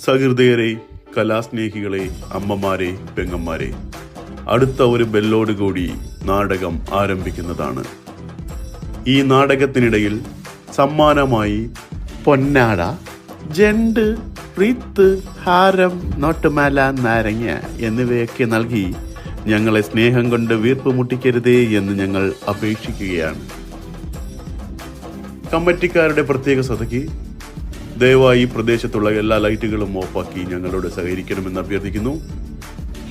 സഹൃദയരെ, കലാസ്നേഹികളെ, അമ്മമാരെ, പെങ്ങന്മാരെ, അടുത്ത ഒരു ബെല്ലോട് കൂടി നാടകം ആരംഭിക്കുന്നതാണ്. ഈ നാടകത്തിനിടയിൽ സമ്മാനമായി പൊന്നാട, ജണ്ട്, പ്രീത്ത്, ഹാരം, നോട്ടുമാല, നാരങ്ങ എന്നിവയൊക്കെ നൽകി ഞങ്ങളെ സ്നേഹം കൊണ്ട് വീർപ്പ് മുട്ടിക്കരുതേ എന്ന് ഞങ്ങൾ അപേക്ഷിക്കുകയാണ്. കമ്മിറ്റിക്കാരുടെ പ്രത്യേക ശ്രദ്ധയ്ക്ക് ദയവായി പ്രദേശത്തുള്ള എല്ലാ ലൈറ്റുകളും ഓഫാക്കി ഞങ്ങളോട് സഹകരിക്കണമെന്ന് അഭ്യർത്ഥിക്കുന്നു.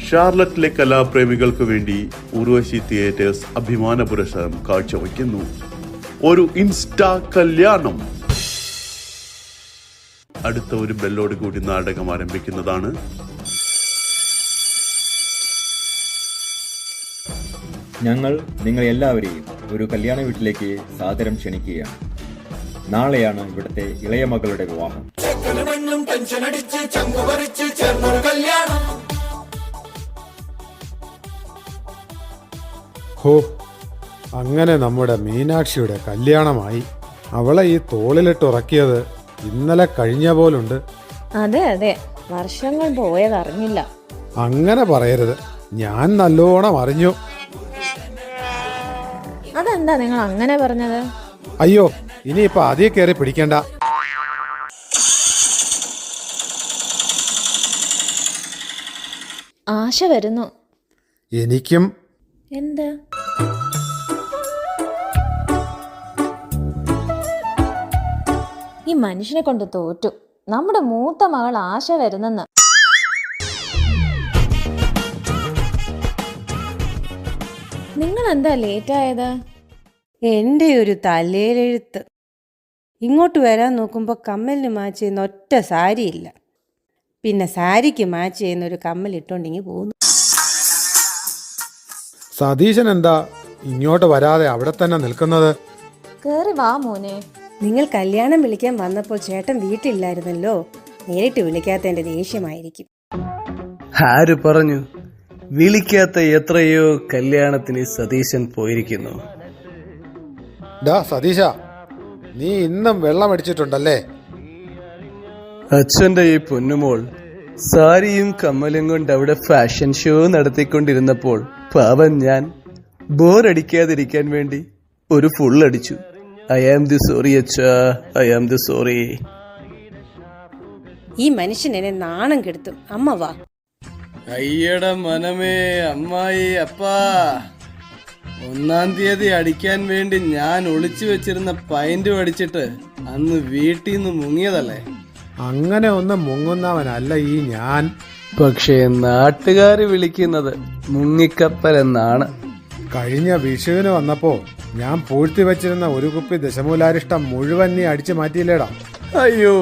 ഷാർലറ്റിലെ കലാപ്രേമികൾക്ക് വേണ്ടി ഉർവശി തിയേറ്റേഴ്സ് അഭിമാന പുരസ്കാരം കാഴ്ചവെക്കുന്നു. ഒരു ഇൻസ്റ്റാ കല്യാണം. അടുത്ത ഒരു ബെല്ലോട് കൂടി നാടകം ആരംഭിക്കുന്നതാണ്. ഞങ്ങൾ നിങ്ങൾ എല്ലാവരെയും ഒരു കല്യാണ വീട്ടിലേക്ക് സാദരം ക്ഷണിക്കുകയാണ്. നാളെയാണ് ഇവിടുത്തെ ഇളയ മകളുടെ വിവാഹം. ഹോ, അങ്ങനെ നമ്മുടെ മീനാക്ഷിയുടെ കല്യാണമായി. അവളെ ഈ തോളിലിട്ടുറക്കിയത് ഇന്നലെ കഴിഞ്ഞ പോലുണ്ട്. അതെ അതെ, വർഷങ്ങൾ പോയതറിഞ്ഞില്ല. അങ്ങനെ പറയരുത്, ഞാൻ നല്ലോണം അറിഞ്ഞു. അതെന്താ നിങ്ങൾ അങ്ങനെ പറഞ്ഞത്? അയ്യോ, ഇനിയിപ്പൊ അതിൽ കയറി പിടിക്കണ്ട. ആശ വരുന്നു. എനിക്കും. എന്ത്? ഈ മനുഷ്യനെ കൊണ്ട് തോറ്റു. നമ്മുടെ മൂത്ത മകൾ ആശ വരുന്നെന്ന്. നിങ്ങൾ എന്താ ലേറ്റ് ആയത്? എൻ്റെ ഒരു തലയിലെഴുത്ത്. ഇങ്ങോട്ട് വരാൻ നോക്കുമ്പോൾ കമ്മലിന് മാച്ച് ചെയ്യുന്ന ഒറ്റ സാരിയില്ല. പിന്നെ സാരിക്ക് മാച്ച് ചെയ്യുന്ന ഒരു കമ്മൽ ഇട്ടുകൊണ്ടിങ്ങി പോകുന്നു. സതീശൻ എന്താ ഇങ്ങോട്ട് വരാതെ അവിടെ തന്നെ നിൽക്കുന്നത്? കേറി വാ മോനെ. നിങ്ങൾ കല്യാണം വിളിക്കാൻ വന്നപ്പോൾ ചേട്ടൻ വീട്ടിലില്ലായിരുന്നല്ലോ. നേരിട്ട് വിളിക്കാത്തതിൻ്റെ ദേഷ്യമായിരിക്കും. ആര് പറഞ്ഞു? വിളിക്കാത്ത എത്രയോ കല്യാണത്തിന് സതീശൻ പോയിരിക്കുന്നു. ഡാ സതീശ, നീ ഇന്നും വെള്ളം അടിച്ചിട്ടുണ്ടല്ലേ? അച്ഛന്റെ ഈ പൊന്നുമോൾ സാരിയും കമ്മലും കൊണ്ട് അവിടെ ഫാഷൻ ഷോ നടത്തിക്കൊണ്ടിരുന്നപ്പോൾ പാവൻ ഞാൻ ബോറടിക്കാതിരിക്കാൻ വേണ്ടി ഒരു ഫുൾ അടിച്ചു. ഐ ആം ദി സോറി അച്ഛാ, ഐ ആം ദി സോറി. ഈ മനുഷ്യൻ എന്നെ നാണം കെടുത്തും. അമ്മ വാ. അയ്യട മനമേ, അമ്മായി, അപ്പാ. 1-ാം തീയതി അടിക്കാൻ വേണ്ടി ഞാൻ ഒളിച്ചു വെച്ചിരുന്ന പൈന്റ് അടിച്ചിട്ട് അന്ന് വീട്ടിൽ നിന്ന് മുങ്ങിയതല്ലേ? അങ്ങനെ ഒന്നും മുങ്ങുന്നവനല്ല ഈ ഞാൻ. പക്ഷേ നാട്ടുകാര് വിളിക്കുന്നത് മുങ്ങിക്കപ്പൽ എന്നാണ്. കഴിഞ്ഞ വിഷുവിന് വന്നപ്പോ ഞാൻ പൂഴ്ത്തി വെച്ചിരുന്ന ഒരു കുപ്പി ദശമൂലാരിഷ്ടം മുഴുവൻ നീ അടിച്ചു മാറ്റിയില്ലേടാ? അയ്യോ,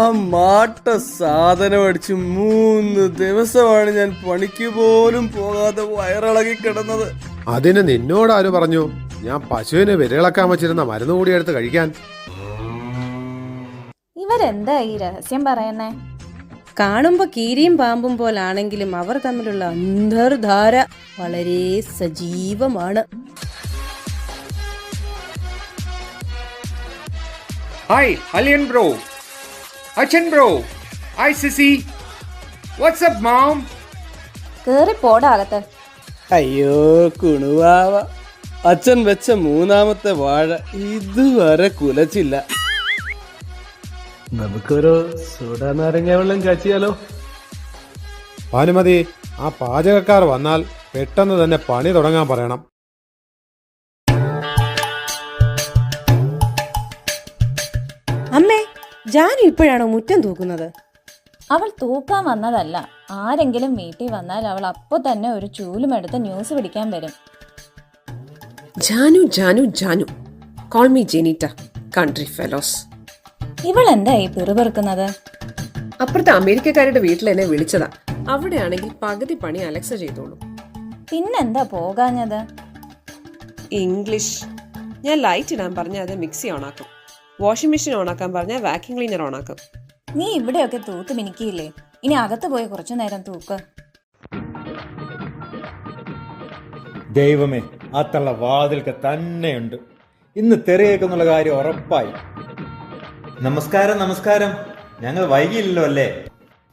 ആ മാട്ട സാധനം അടിച്ച് 3 ദിവസമാണ് ഞാൻ പണിക്ക് പോലും പോകാതെ വയറിളകി കിടന്നത്. അതിന് നിന്നോടാര് പറഞ്ഞു ഞാൻ പശുവിന് വിരളക്കാൻ വെച്ചിരുന്ന മരുന്ന് കൂടി എടുത്ത് കഴിക്കാൻ? ഇവരെന്താ ഈ രഹസ്യം പറയുന്നേ? കാണുമ്പോൾ കീരിയും പാമ്പും പോലാണെങ്കിലും അവർ തമ്മിലുള്ള അന്തർധാര വളരെ സജീവമാണ്. ഹായ് അലിയൻ ബ്രോ, അച്ഛൻ ബ്രോ, ഹായ് സിസി, വാട്ട്സ് മാം? കേറി പോടാ അകത്ത്. അയ്യോ കുണുവാവ, അച്ഛൻ വെച്ച 3-ാമത്തെ വാഴ ഇതുവരെ കുലച്ചില്ല. നമുക്കൊരു സോഡാ നാരങ്ങ വെള്ളം കാച്ചിയാലോ? ഭാനുമതി, ആ പാചകക്കാർ വന്നാൽ പെട്ടെന്ന് തന്നെ പണി തുടങ്ങാൻ പറയണം. അമ്മേ, ജാനു ഇപ്പോഴാണോ മുറ്റം തൂക്കുന്നത്? അവൾ തൂക്കാൻ വന്നതല്ല. ആരെങ്കിലും വീട്ടിൽ വന്നാൽ അവൾ അപ്പോൾ തന്നെ ഒരു ചൂലുമെടുത്ത് ന്യൂസ് പിടിക്കാൻ വരും. Janu Janu Janu, call me Jeneeta, country fellows. ഇവൾ എന്താ ഈ പിറുപിറുക്കുന്നത്? അപ്പുറത്തെ അമേരിക്കക്കാരുടെ വീട്ടിൽ എന്നെ വിളിച്ചതാ. അവിടെയാണെങ്കിൽ പകുതി പണി അലക്സ ചെയ്തോളൂ. പിന്നെന്താ പോകാഞ്ഞത്? ഇംഗ്ലീഷ്. ഞാൻ ലൈറ്റ് ഇടാൻ പറഞ്ഞാൽ അത് മിക്സി ഓണാക്കും, വാഷിംഗ് മെഷീൻ ഓണാക്കാൻ പറഞ്ഞാൽ വാക്യൂം ക്ലീനർ ഓണാക്കും. നീ ഇവിടെയൊക്കെ തൂത്ത് മിനിക്കിയില്ലേ? ഇനി അകത്ത് പോയി കുറച്ചു നേരം തൂക്ക്. ദൈവമേ, ആ തള്ള വാതിൽക്ക് തന്നെയുണ്ട്. ഇന്ന് തെറിയേക്കുന്നുള്ള കാര്യം ഉറപ്പായി. നമസ്കാരം നമസ്കാരം, ഞങ്ങൾ വൈകിയില്ലല്ലോ അല്ലേ?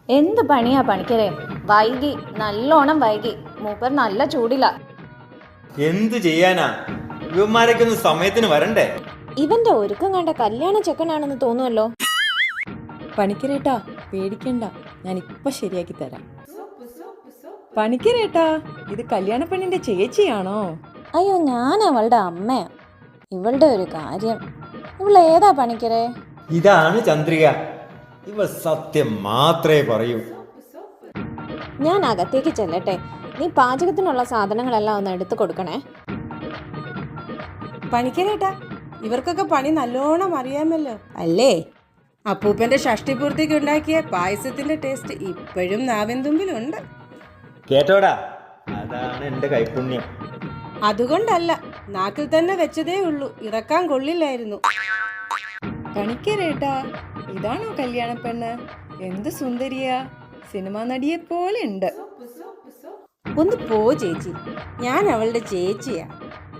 എന്ത് പണിയാ പണിക്കരെ? വൈകി, നല്ലോണം വൈകി. മൂപ്പർ നല്ല ചൂടില. എന്തു ചെയ്യാനാ, ഇവന്മാരൊക്കെ ഒന്ന് സമയത്തിന് വരണ്ടേ? ഇവന്റെ ഒരുക്കം കണ്ട കല്യാണ ചെക്കനാണെന്ന് തോന്നുമല്ലോ. പണിക്കരേട്ടാ പേടിക്കണ്ട, ഞാൻ ഇപ്പൊ ശരിയാക്കി തരാം. പണിക്കരേട്ടാ, ഇത് കല്യാണ പെണ്ണിന്റെ ചേച്ചിയാണോ? അയ്യോ, ഞാൻ അവളുടെ അമ്മയാ. ഇവളുടെ ഒരു കാര്യം, ഇവളേതാ പണിക്കരെ? ഇതാണ് ചന്ദ്രിക. ഇവ സത്യം മാത്രമേ പറയൂ. ഞാൻ അകത്തേക്ക് ചെല്ലട്ടെ. നീ പാചകത്തിനുള്ള സാധനങ്ങളെല്ലാം ഒന്ന് എടുത്തു കൊടുക്കണേ. പണിക്കരേട്ടാ, ഇവർക്കൊക്കെ പണി നല്ലോണം അറിയാമല്ലോ അല്ലേ? അപ്പൂപ്പന്റെ ഷഷ്ടിപൂർത്തിക്ക് ഉണ്ടാക്കിയ പായസത്തിന്റെ ടേസ്റ്റ് ഇപ്പോഴും നാവിൻ തുമ്പിലുണ്ട്. കേട്ടോടാ, അതാണ് എന്റെ കൈപുണ്യം. അതുകൊണ്ടല്ല, നാക്കിൽ തന്നെ വെച്ചതേ ഉള്ളൂ, ഇറക്കാൻ കൊള്ളില്ലായിരുന്നു. പണിക്കരേട്ടാ, ഇതാണോ കല്യാണ പെണ്ണ്? എന്ത് സുന്ദരിയാ, സിനിമാ നടിയെ പോലെ ഉണ്ട്. ഒന്ന് പോ ചേച്ചി, ഞാൻ അവളുടെ ചേച്ചിയാ.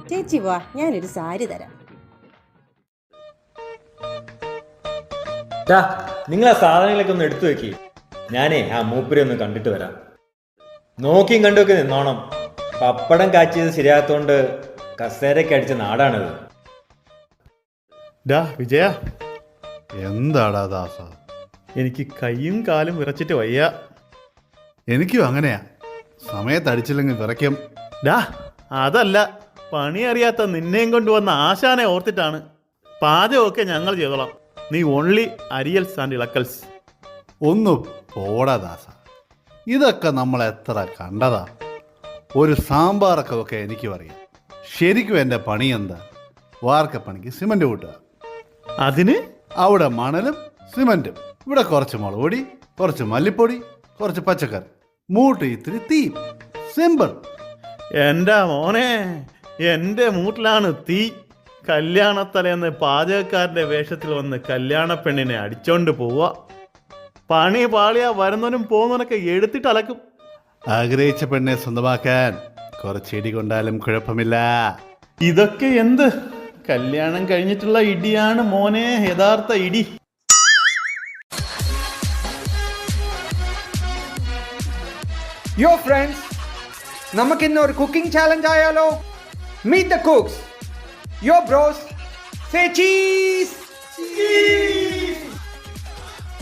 ചേച്ചി വാ, ഞാനൊരു സാരി തരാം. നിങ്ങൾ ആ സാധനങ്ങളൊക്കെ ഒന്ന് എടുത്തു വെക്കി. ഞാനേ ആ മൂപ്പരെ ഒന്ന് കണ്ടിട്ട് വരാം. നോക്കിയും കണ്ടുമൊക്കെ നിന്നോണം. പപ്പടം കാച്ചിയത് ശരിയാത്തോണ്ട് കസേരയ്ക്ക് അടിച്ച നാടാണിത്. ഡാ വിജയ, എന്താടാ ദാസ? എനിക്ക് കൈയും കാലും വിറച്ചിട്ട് വയ്യ. എനിക്കും അങ്ങനെയാ, സമയത്തടിച്ചില്ലെങ്കിൽ വിറയ്ക്കും. ഡാ അതല്ല, പണി അറിയാത്ത നിന്നെയും കൊണ്ടുവന്ന ആശാനെ ഓർത്തിട്ടാണ്. പാചകമൊക്കെ ഞങ്ങൾ ചെയ്തോളാം, നീ ഓൺലി അരിയൽസ് ആൻഡ് ഇളക്കൽസ്. ഒന്ന് പോടാ ദാസ, ഇതൊക്കെ നമ്മൾ എത്ര കണ്ടതാ. ഒരു സാമ്പാറൊക്കെ ഒക്കെ എനിക്കും അറിയാം. ശരിക്കും എൻ്റെ പണി എന്താ? വാർക്കപ്പണിക്ക് സിമൻറ്റ് കൂട്ടുക. അതിന് അവിടെ മണലും സിമൻറ്റും, ഇവിടെ കുറച്ച് മുളക് പൊടി, കുറച്ച് മല്ലിപ്പൊടി, കുറച്ച് പച്ചക്കറി, മൂട്ട് ഇത്തിരി തീ. സിമ്പിൾ. എൻ്റെ മോനെ, എൻ്റെ മൂട്ടിലാണ് തീ. കല്യാണത്തലേന്ന് പാചകക്കാരൻ്റെ വേഷത്തിൽ വന്ന് കല്യാണ പെണ്ണിനെ അടിച്ചോണ്ട് പോവുക. പണി പാളിയാ വരുന്നവനും പോകുന്നവനൊക്കെ എടുത്തിട്ട് അലക്കും. ആഗ്രഹിച്ച പെണ്ണെ സ്വന്തമാക്കാൻ കുറച്ച് ഇടി കൊണ്ടാലും കുഴപ്പമില്ല. ഇതൊക്കെ എന്ത്? കല്യാണം കഴിഞ്ഞിട്ടുള്ള ഇടിയാണ് മോനെ യഥാർത്ഥ ഇടി. യോ ഫ്രണ്ട്സ്, നമുക്കിന്ന് ഒരു കുക്കിംഗ് ചാലഞ്ച് ആയാലോ? Meet the cooks. Yo bros, say cheese.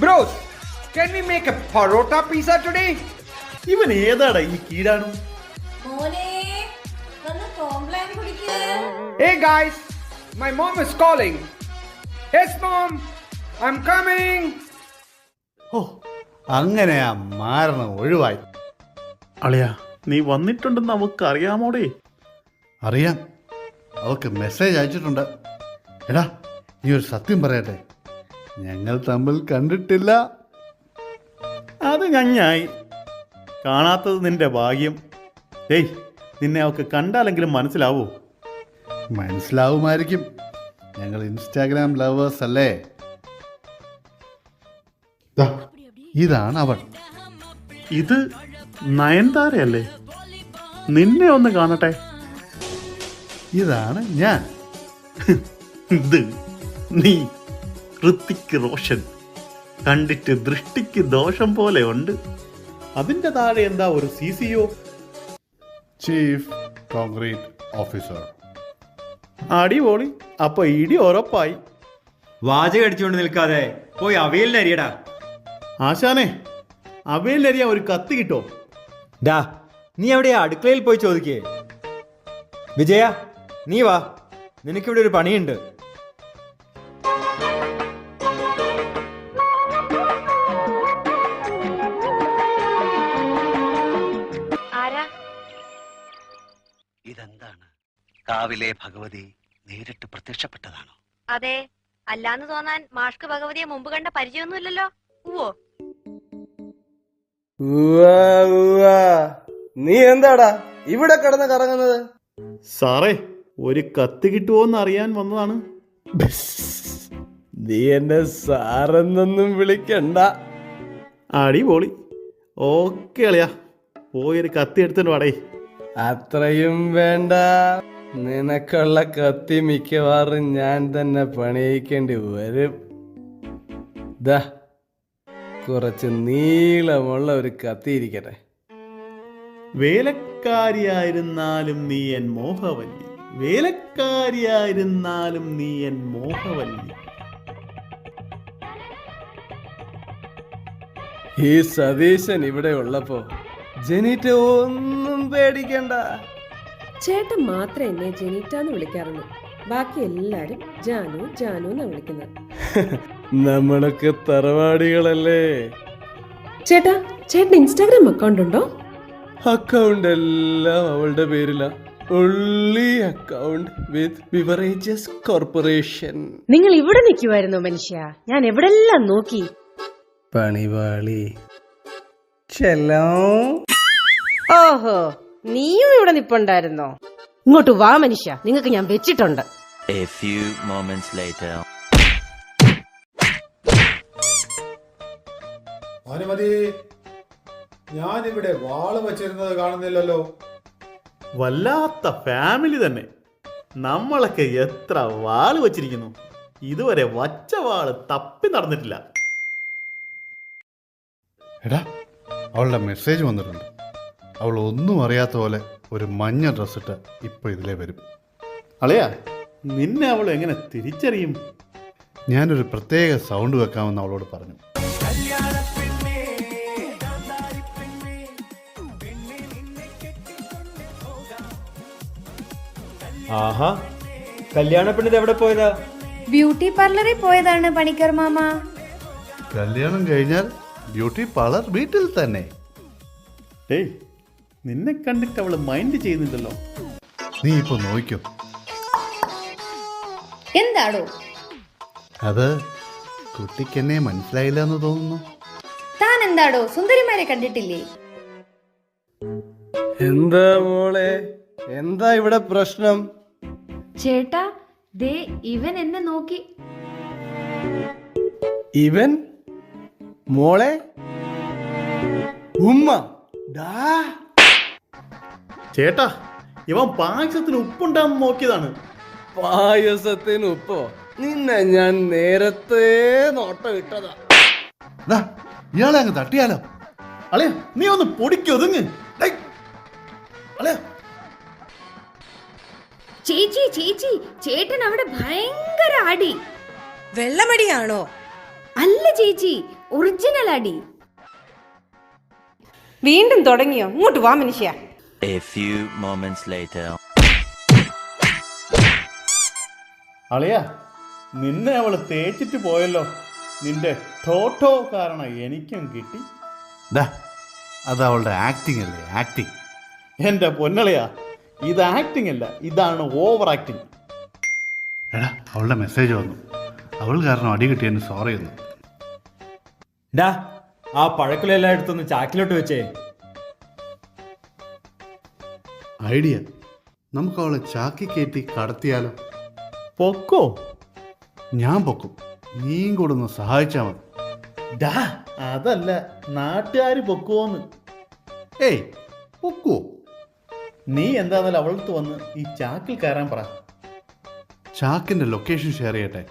Bros, can we make a parota pizza today? ഇവൻ ഏതാടാ ഈ കീടാണു? Hey guys, my mom is calling. Yes mom, I'm coming. ഓ, അങ്ങനെയാ മാരണം ഒഴിവായി. അളിയാ, നീ വന്നിട്ടുണ്ടെന്ന് അവക്ക് അറിയാമോടേ? അറിയാം, അവൾക്ക് മെസ്സേജ് അയച്ചിട്ടുണ്ട്. എടാ, നീ ഒരു സത്യം പറയട്ടെ, ഞങ്ങൾ തമ്മിൽ കണ്ടിട്ടില്ല. അത് ഞഞ്ഞായി. കാണാത്തത് നിന്റെ ഭാഗ്യം. ഏയ്, നിന്നെ അവക്ക് കണ്ടാലെങ്കിലും മനസ്സിലാവൂ? മനസ്സിലാവുമായിരിക്കും, ഞങ്ങൾ ഇൻസ്റ്റാഗ്രാം ലവേഴ്സ് അല്ലേ. ദാ, ഇതാണ് അവൾ. ഇത് നയൻതാരയല്ലേ? നിന്നെ ഒന്ന് കാണട്ടെ. ഇതാണ് ഞാൻ. ഇത് നീ ഋത്തിക് റോഷൻ. കണ്ടിട്ട് ദൃഷ്ടിക്ക് ദോഷം പോലെ ഉണ്ട്. അതിന്റെ താഴെ എന്താ ഒരു CCO? Chief concrete officer. അടിപൊളി. അപ്പൊ ഇടി ഉറപ്പായി. വാചകം അടിച്ചുകൊണ്ട് നിൽക്കാതെ പോയി അവയിലിന് അരിയടാ. ആശാനെ, അവയിലരിയാ ഒരു കത്തി കിട്ടോ? ഡാ, നീ എവിടെയാ? അടുക്കളയിൽ പോയി ചോദിക്കേ. വിജയ, നീ വാ, നിനക്കിവിടെ ഒരു പണിയുണ്ട്. ഇതെന്താണ്? കാവിലെ ഭഗവതി നേരിട്ട് പ്രത്യക്ഷപ്പെട്ടതാണോ? അതെ, അല്ലാന്ന് തോന്നാൻ മാഷ്ക്ക് ഭഗവതിയെ മുമ്പ് കണ്ട പരിചയമൊന്നുമില്ലല്ലോ. നീ എന്താടാ ഇവിടെ കിടന്ന് കറങ്ങുന്നത്? സാറേ, ഒരു കത്തി കിട്ടുമോന്ന് അറിയാൻ വന്നതാണ്. നീ എന്നെ സാറെന്നൊന്നും വിളിക്കണ്ട. അടിപൊളി. ഓക്കെ അളിയാ, പോയൊരു കത്തി എടുത്തിട്ട് വാടേ. അത്രയും വേണ്ട, നിനക്കുള്ള കത്തി മിക്കവാറും ഞാൻ തന്നെ പണിയിക്കേണ്ടി വരും. ദാ, കുറച്ച് നീളമുള്ള ഒരു കത്തിയിരിക്കട്ടെ. വേലക്കാരിയായിരുന്നാലും നീ എൻ മോഹവല്ലി, വേലക്കാരിയായിരുന്നാലും നീ എൻ മോഹവല്ലി. ഈ സതീശൻ ഇവിടെ ഉള്ളപ്പോ ജനീറ്റ ഒന്നും പേടിക്കണ്ട. ചേട്ടൻ മാത്രമേ എന്നെ ജെനീറ്റാന്ന് വിളിക്കാറുള്ളൂ. ബാക്കി എല്ലാരും ജാനു ജാനു എന്നാ വിളിക്കുന്നത്. നമ്മളൊക്കെ തറവാടികളല്ലേ. ചേട്ടാ, ചേട്ടൻ ഇൻസ്റ്റാഗ്രാം അക്കൗണ്ട് ഉണ്ടോ? അക്കൗണ്ട് എല്ലാം അവളുടെ പേരില. Only account with Beverages Corporation. നിങ്ങൾ ഇവിടെ നിൽക്കുമായിരുന്നു മനുഷ്യ, ഞാൻ എവിടെല്ലാം നോക്കി. പണിവാളി ചെല്ലോ. ഓഹോ, നീയും ഇവിടെ നിപ്പുണ്ടായിരുന്നോ? ഇങ്ങോട്ട് വാ മനുഷ്യ, നിങ്ങൾക്ക് ഞാൻ വെച്ചിട്ടുണ്ട്. A few moments later. അനുമതി, ഞാനിവിടെ വാള് വച്ചിരുന്നത് കാണുന്നില്ലല്ലോ. വല്ലാത്ത ഫാമിലി തന്നെ. നമ്മളൊക്കെ എത്ര വാള് വച്ചിരിക്കുന്നു, ഇതുവരെ വച്ച വാള് തപ്പി നടന്നിട്ടില്ല. എടാ, അവളുടെ മെസ്സേജ് വന്നിട്ടുണ്ട്. അവൾ ഒന്നും അറിയാത്ത പോലെ ഒരു മഞ്ഞ ഡ്രസ്സിട്ട് ഇപ്പൊ ഇതിലേ വരും. അളയാ, നിന്നെ അവൾ എങ്ങനെ തിരിച്ചറിയും? ഞാനൊരു പ്രത്യേക സൗണ്ട് വെക്കാമെന്ന് അവളോട് പറഞ്ഞു. ആഹാ, കല്യാണ പെണ്ണിത് എവിടെ പോയതാ? ബ്യൂട്ടി പാർലറിൽ പോയതാണ് പണിക്കർ മാമ. കല്യാണം കഴിഞ്ഞാൽ ബ്യൂട്ടി പാർലർ വീട്ടിൽ തന്നെ. ഏയ്, നിന്നെ കണ്ടിട്ട് അവള് മൈൻഡ് ചെയ്യുന്നില്ലല്ലോ. നീ ഇപ്പൊ നോക്കോ. എന്താടോ? അത് കുട്ടിക്ക് എന്നെ മനസ്സിലായില്ല എന്ന് തോന്നുന്നു. താൻ എന്താടോ സുന്ദരിമാരെ കണ്ടിട്ടില്ലേ? എന്താ മോളെ, എന്താ ഇവിടെ പ്രശ്നം? ചേട്ടാ, ദേ ഇവൻ എന്നെ നോക്കി. ഇവൻ മോളെ ഉമ്മ. ചേട്ടാ, ഇവൻ പായസത്തിന് ഉപ്പുണ്ടാന്ന് നോക്കിയതാണ്. പായസത്തിന് ഉപ്പോ? നിന്നെ ഞാൻ നേരത്തെ നോട്ടം ഇട്ടതാ. ഇയാളെ അങ്ങ് തട്ടിയാലോ? അളയാ, നീ ഒന്ന് പൊടിക്കൊതുങ്ങ്. അളയാ, ചേച്ചി ചേച്ചി, ചേട്ടൻ അവിടെ ഭയങ്കര അടി. വെള്ളമടിയാണോ? അല്ല ചേച്ചി, ഒറിജിനൽ അടി. വീണ്ടും തുടങ്ങിയോ? ഇങ്ങോട്ട് വാ മനുഷ്യ. A few moments later. അളയാ, നിന്നെ അവള് തേച്ചിട്ട് പോയല്ലോ. നിന്റെ ടോട്ടോ കാരണം എനിക്കും കിട്ടി. അത് അവളുടെ ആക്ടിങ് അല്ലേ, ആക്ടിങ്. എന്റെ പൊന്നളയാ, ഇത് ആക്ടിങ് അല്ല, ഇതാണ് ഓവർ ആക്ടിങ്. എടാ, അവളുടെ മെസ്സേജ് വന്നു. അവൾ കാരണം അടി കിട്ടിയതിന് സോറി എന്ന്. ഡാ, ആ പഴക്കുലെല്ലാം എടുത്തൊന്ന് ചാക്കിലോട്ട് വെച്ചേ. ഐഡിയ. നമുക്ക് അവളെ ചാക്കി കയറ്റി കടത്തിയാലോ? പൊക്കോ? ഞാൻ പൊക്കും, നീയും കൂടെ ഒന്ന് സഹായിച്ചാ മതി. അതല്ല, നാട്ടുകാര് പൊക്കുവോന്ന്. ഏയ്, പൊക്കുവോ? നീ എന്താന്നാലും അവളടുത്ത് വന്ന് ഈ ചാക്കിൽ കയറാൻ പറ. ചാക്കിന്റെ ലൊക്കേഷൻ ഷെയർ ചെയ്യട്ടെ.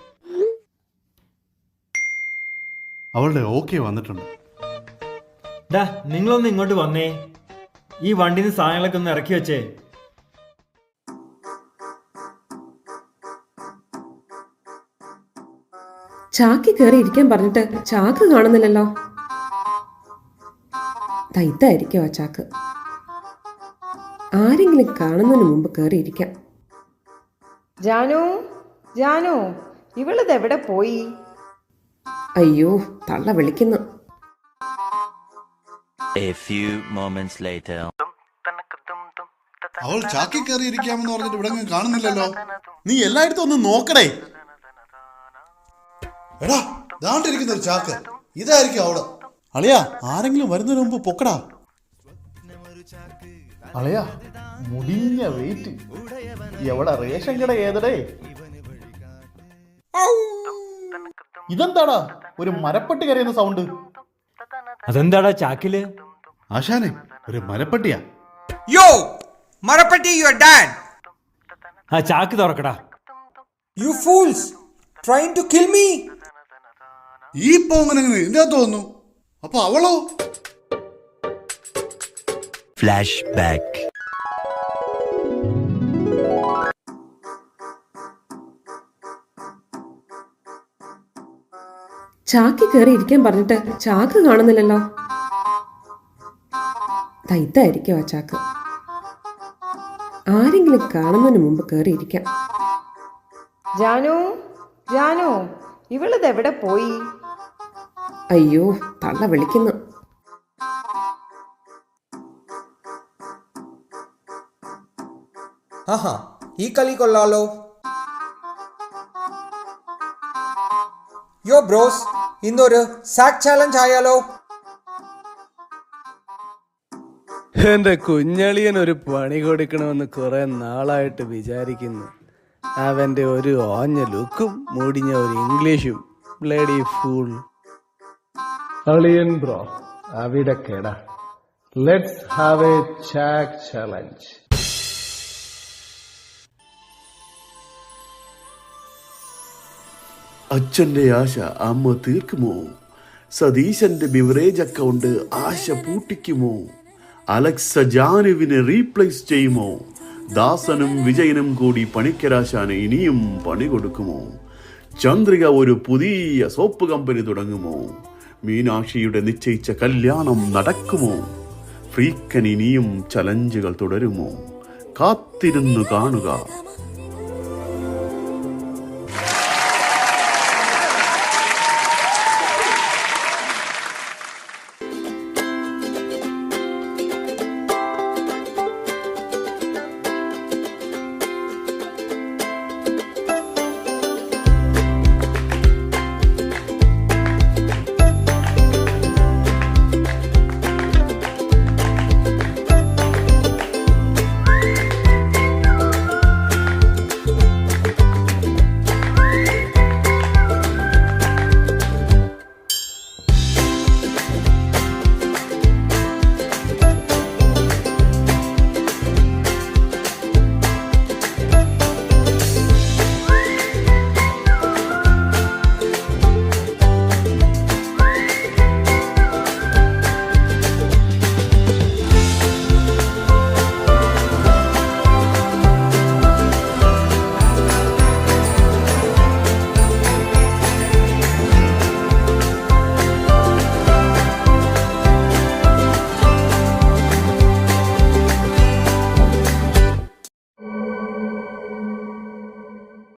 അവളുടെ ഓക്കെ വന്നിട്ടുണ്ട്. ഡാ, നിങ്ങളൊന്ന് ഇങ്ങോട്ട് വന്നേ. ഈ വണ്ടിന്ന് സാധനങ്ങളൊക്കെ ഒന്ന് ഇറക്കി വെച്ചേ. ചാക്കി കയറി ഇരിക്കാൻ പറഞ്ഞിട്ട് ചാക്ക് കാണുന്നില്ലല്ലോ. ഇതായിരിക്കും ആ ചാക്ക്. ആരെങ്കിലും കാണുന്നതിന് മുമ്പ് കയറി ഇരിക്കാം. ജാനു, ജാനു, ഇവളിത് എവിടെ പോയി? അയ്യോ, തള്ള വിളിക്കുന്നു. A few moments later. അവൾ ചാക്കി കയറി ഇരിക്കാമെന്ന് പറഞ്ഞിട്ട് ഇവിടെ കാണുന്നില്ലല്ലോ. നീ എല്ലായിടത്തും ഒന്ന് നോക്കടേ. എടാ, ദാണ്ടിരിക്കുന്ന ഒരു ചാക്ക്, ഇതായിരിക്കും അവള്. അളയാ, ആരെങ്കിലും വരുന്നതിന് മുമ്പ് പൊക്കടാ. അളയാ, മുടിഞ്ഞ വെയിറ്റ്. എവിടെ റേഷൻ കട ഏതടേ? ഇതെന്താടാ ഒരു മരപ്പട്ടി കരയുന്ന സൗണ്ട്? അതെന്താടാ ചാക്കില്? ആശാനെ, ഒരു മരപ്പട്ടിയാ. Yo! Marapati, you're dead! ആ ചാക്ക് തുറക്കടാ. You fools! Trying to kill me? ഈ പോങ്ങനെ ഇതിനകത്ത് തോന്നുന്നു. അപ്പൊ അവളോ? Flashback. ചാക്കി കയറി ഇരിക്കാൻ പറഞ്ഞിട്ട് ചാക്ക് കാണുന്നില്ലല്ലോ. ഇതായിരിക്കും ആ ചാക്ക്. ആരെങ്കിലും കാണുന്നതിന് മുമ്പ് കയറി ഇരിക്കാം. ജാനു ജാനു ഇവളിതെവിടെ പോയി? അയ്യോ, തള്ള വിളിക്കുന്നു. ആഹാ, ഈ കളി കൊള്ളാലോ. യോ ബ്രോസ്, ഇന്നൊരു സാക്ക് ചാലഞ്ച് ആയാലോ? എന്റെ കുഞ്ഞളിയൻ ഒരു പണി കൊടുക്കണമെന്ന് കുറെ നാളായിട്ട് വിചാരിക്കുന്നു. അവന്റെ ഒരു ഓഞ്ഞ ലുക്കും മൂടിഞ്ഞ ഒരു ഇംഗ്ലീഷും. Bloody fool. അളിയൻ ബ്രോ, അവിടെ കേട. ലെറ്റ്സ് ഹാവ് എ ചാക്ക് ചാലഞ്ച്. അച്ഛന്റെ ആശ അമ്മ തീർക്കുമോ? സതീശന്റെ ബിവറേജ് അക്കൗണ്ട് ആശ പൂട്ടിക്കുമോ? അലക്സ ജാനുവിനെ റീപ്ലേസ് ചെയ്യുമോ? ദാസനും വിജയനും കൂടി പണിക്കരാശാന് ഇനിയും പണി കൊടുക്കുമോ? ചന്ദ്രിക ഒരു പുതിയ സോപ്പ് കമ്പനി തുടങ്ങുമോ? മീനാക്ഷിയുടെ നിശ്ചയിച്ച കല്യാണം നടക്കുമോ? ഫ്രീക്കൻ ഇനിയും ചലഞ്ചുകൾ തുടരുമോ? കാത്തിരുന്നു കാണുക.